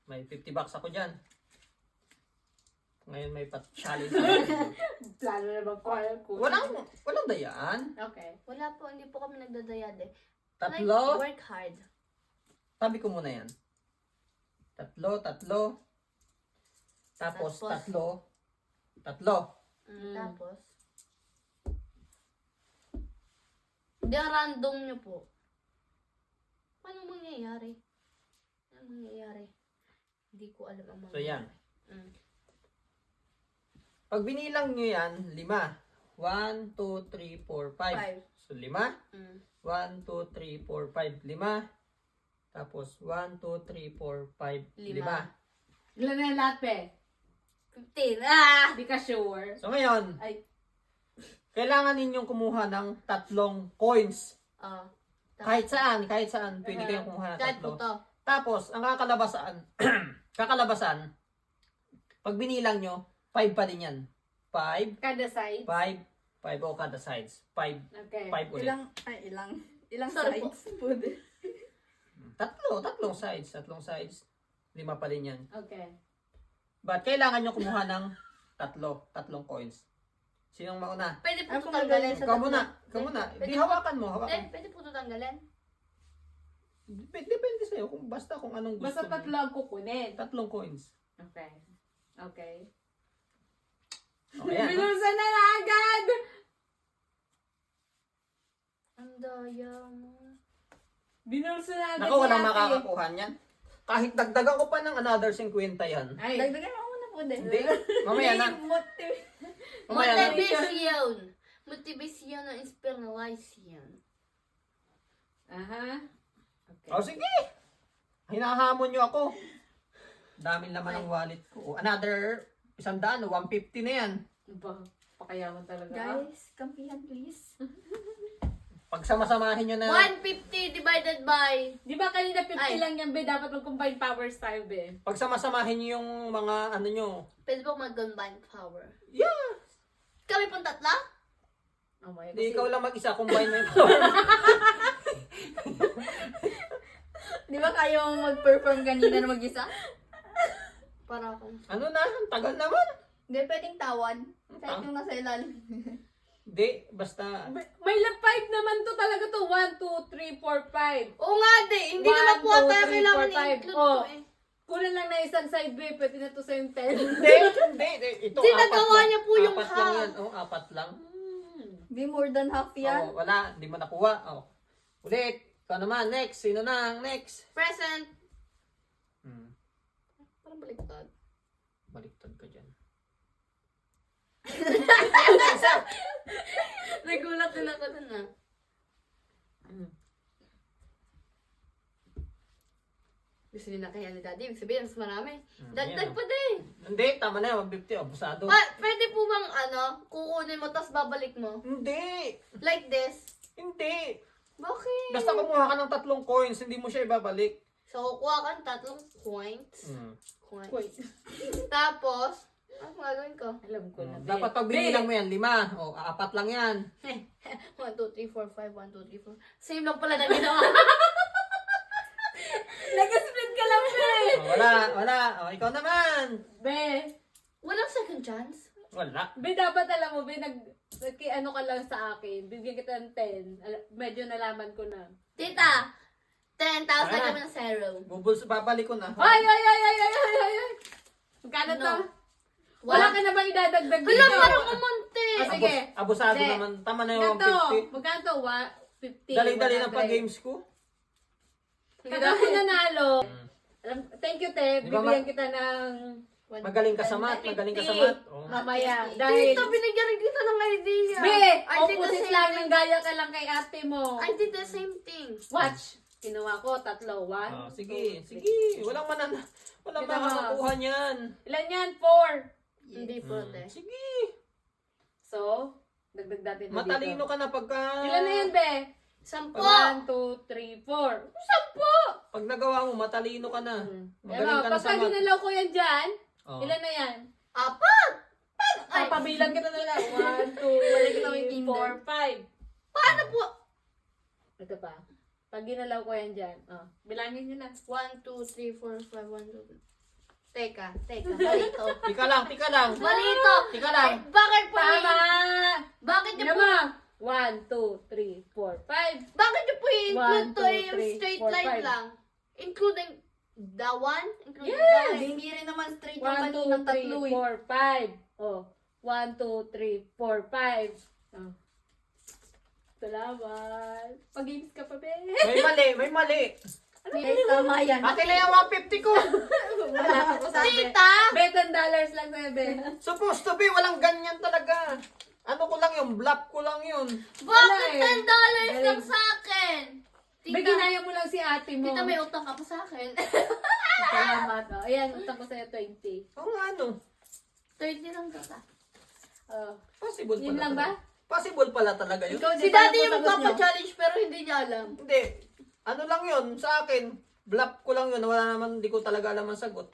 May 50 bucks ako dyan. Ngayon may challenge. Plano na bang call ko? Walang dayaan. Okay. Wala po, hindi po kami nagdadayad eh. Tatlo. Like, work hard. Tabi ko muna yan. Tatlo. Tapos tatlo. Tapos, hindi ang random nyo po. Paano mangyayari? Hindi ko alam ang So yan. Mm. Pag binilang nyo yan, 5. 1, 2, 3, 4, 5. So 5. Mm. 1, 2, 3, 4, 5. 5. Tapos 1, 2, 3, 4, 5. 5. Ilan na yung lahat, pe? 15. Ah! Di ka sure. So ngayon, Ay. kailangan ninyong kumuha ng 3 coins. Ah. Kahit saan. Pwede kayong kumuha ng 3. Kahit po to. Tapos, ang kakalabasan, pag binilang nyo, 5 pa din yan. 5, Kada side? 5 o kada sides. 5 Okay. ulit. Ilang Sorry po. sides? Pwede. Tatlong sides. 5 pa din yan. Okay. But kailangan nyo kumuha ng 3 coins. Sinong mauna? Pwede po Ako ito tanggalin sa Ikaw muna. Pwede- Di hawakan mo. Pwede po ito tanggalin. Depende sa'yo kung anong gusto Basta mo. 3 ang kukunin. 3 coins. Okay. Okay yan. Binulsan na agad! Ang daya mo. Binulsan na agad. Naku, walang ni ate. makakakuha niyan. Kahit dagdagan ko pa ng another 50 yan. Ay, Dagdagan mo muna po din. Hindi. Mamaya na. Mamaya na. Motivation na inspiration. aha. Okay. O sige. Hinahamon nyo ako. Daming laman ng wallet ko. Another 100, 150 na yan. Pakayaman talaga. Guys, kampihan please. Pag samasamahin nyo na. 150 divided by... Di ba kanina 50 Ay. lang yan, be? Dapat mag-combine powers tayo, be. Pag samasamahin nyo yung mga ano nyo. Pwede po mag-combine power. Yeah. Kami pong tatla? Oh my God. Di ikaw lang mag-isa. Combine mo yung power. Di ba kayo mag-perform kanina na mag-isa? Para akong... Ano na? Ang tagal naman. Hindi, pwedeng tawad. Kahit yung nasa ilalim. Di. Basta. May 5 naman to talaga to. 1, 2, 3, 4, 5. Oo nga, hindi One, naman po two, tayo three, kailangan four, five. i-include Oh. to eh. Kulang lang na isang side, be. Pwede na to sa yung 10. Hindi. Ito Hindi, 4 nagawa lang. niya po yung 4 lang half. yan. Oh, 4 lang. Be more than half yan. Oh, wala. Hindi mo nakuha. Oh. Ulit. Ikaw naman. Next. Sino na? Next. Present. Parang baliktad. Baliktad ka dyan. Nagulat din ako dun ah. Gusto nila kaya ni Daddy. Ibig sabihin, mas marami. Dagdag Ayan. pa din. Hindi. Tama na yan. 150. Abusado. Pwede po bang kukunin mo tapos babalik mo? Hindi. Like this? Hindi. Bakit? Basta kumuha ka ng 3 coins. Hindi mo siya ibabalik. So, kukuha ka ng 3 coins. Hmm. Wait. Tapos, ano gagawin ko? Alam ko na, be. Dapat pag binilang mo yan, 5. O, 4 lang yan. 1, 2, 3, 4, 5, 1, 2, 3, 4. Same lang pala na ginawa. Nag-split ka lang, be. O, wala. O, ikaw naman. Be. Walang second chance. Wala. Be, dapat alam mo, be, ano ka lang sa akin. Bigyan kita ng 10. Medyo nalaman ko na. Tita, 10,000 Ah. kami ng zero. Babalik ko na. Ay! Magkano No. to? Wala ka na ba idadagdag dito? Wala, parang umunti. Ah, sige. Abusado Hindi. naman. Tama na yung Ganto. 150. Magkano to? 50. Dali-dali ng 100. pag-games ko. Pag ako nanalo, thank you, Te. Di ba, Bibigyan kita ng Magaling ka sa math. Magaling ka sa math. O. mamaya. Tita, Dahil, binigyan rin kita ng idea. be, I did the opposite same lang thing. ng gaya ka lang kay ate mo. I did the same thing. Watch. Kinuha ko, 3. 1. Ah, sige. Walang Kita mo. makakakuha niyan. Ilan yan? 4. Hindi po, te. Sige. So, dagdag natin na Matalino dito. ka na pagka... Ilan na yan, be? 10. 1, 2, 3, 4. 10! Pag nagawa mo, matalino ka na. Magaling Ano, ka na sa pagka math. ginalaw ko yan dyan, Oh. ilan na yan? 4. Ay, pabilang kita na lang. 1, 2, Balik kita may 3, kinder. 4, 5. Paano po? Ito pa. Pag ginalaw ko yan dyan, bilangin nyo na. 1, 2, 3, 4, 5, 1, 2, 3. Teka, mali to. Tika lang. Mali to. Tika lang. Eh, bakit po Tama! Bakit niyo Tignan po, mo. 1, 2, 3, 4, 5. bakit niyo po i-include 1, to 2, yung 3, straight 4, line 5. lang? Including the one? Including Yes! the one? Hindi rin naman straight yung 1, 2, kaninang 3, tatlo eh. 4, 5. Oh. 1, 2, 3, 4, 5. Oh. Salamat. Pag-games ka pa, be. May mali. Yes, tama yan. Akin na yung 150 ko. Wala ako sabi. Tita! Bet $10 lang sa'yo, be. Supposed to be, walang ganyan talaga. Ano ko lang yun, bluff ko lang yun. Bakit eh. $10 lang Galing. sa akin? Be, ginaya mo lang si ate mo. Tita, may utang ka pa sa akin. Salamat. Oh. Ayan, utang ko sa'yo 20. Oo nga, ano. 30 lang ka. Oh. Possible pala. Yun lang ba? talaga. Possible pala talaga yun. Si daddy yung magpapa-challenge pero hindi niya alam. Hindi. Ano lang yun, sa akin, bluff ko lang yun. Wala naman, hindi ko talaga alam ang sagot.